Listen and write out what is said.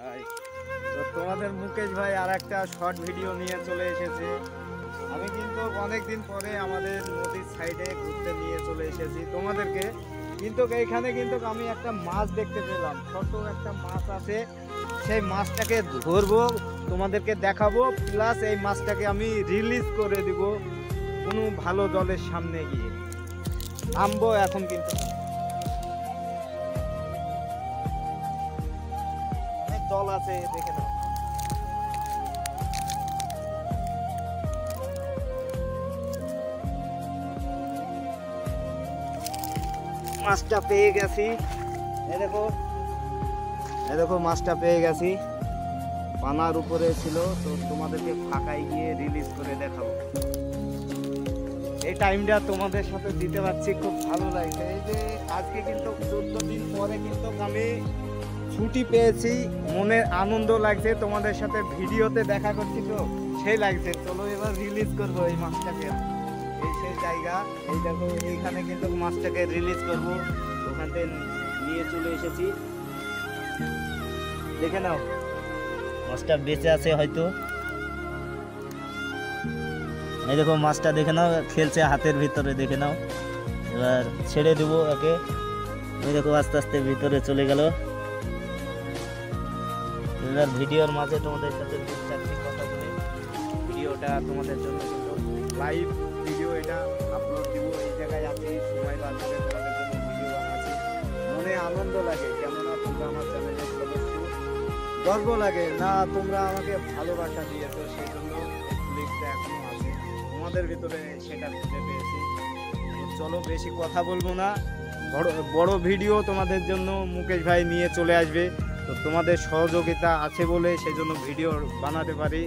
High, তো তোমাদের মুকেশ ভাই আর একটা শর্ট ভিডিও নিয়ে চলে এসেছে। আমি কিন্তু অনেকদিন পরে আমাদের নদীর সাইডে ঘুরতে নিয়ে চলে এসেছি তোমাদেরকে। কিন্তু এইখানে কিন্তু আমি একটা মাছ দেখতে পেলাম, ছোট একটা মাছ আছে। সেই মাছটাকে ধরবো, তোমাদেরকে দেখাবো, প্লাস এই মাছটাকে আমি রিলিজ করে দিব কোনো ভালো জলের সামনে গিয়ে। নামবো এখন, কিন্তু অনেক জল আছে, দেখে নাও। মাছটা পেয়ে গেছি, এই দেখো, এই দেখো মাছটা পেয়ে গেছি। পানার উপরে ছিল, তো তোমাদেরকে ফাঁকায় গিয়ে রিলিজ করে দেখাবো। এই টাইমটা তোমাদের সাথে দিতে পারছি, খুব ভালো লাগছে। এই যে আজকে কিন্তু 14 দিন পরে কিন্তু আমি ছুটি পেয়েছি, মনে আনন্দ লাগছে। তোমাদের সাথে ভিডিওতে দেখা করছি তো সেই লাগছে। চলো এবার রিলিজ করবো এই মাছটাকে। এই সেই জায়গা, এই দেখো এইখানে কিন্তু মাছটাকে রিলিজ করব। ওখান থেকে নিয়ে চলে এসেছি, দেখে নাও মাছটা বেঁচে আছে হয়তো। এই দেখো মাছটা দেখে নাও, খেলছে হাতের ভিতরে, দেখে নাও। এবার ছেড়ে দেবো ওকে। এই দেখো আস্তে আস্তে ভিতরে চলে গেল। এবার ভিডিওর মাঝে তোমাদের সাথে কথা বলে ভিডিওটা তোমাদের জন্য কিন্তু লাইভ ভিডিও এটা আপলোড দিব। এই জায়গায় আছি, সময় বার করে তোমাদের জন্য ভিডিও বানাচ্ছি। মনে আনন্দ লাগে, কেমন তোমরা আমার চ্যানেলের সদস্য, গর্ব লাগে না তোমরা আমাকে ভালোবাসা দিয়েছো, সেই জন্য লিখতে এখনো আছে তোমাদের ভিতরে, সেটা খুঁজে পেয়েছি। চলো বেশি কথা বলবো না, বড় ভিডিও তোমাদের জন্য মুকেশ ভাই নিয়ে চলে আসবে। তো তোমাদের সহযোগিতা আছে বলে সেই জন্য ভিডিও বানাতে পারি।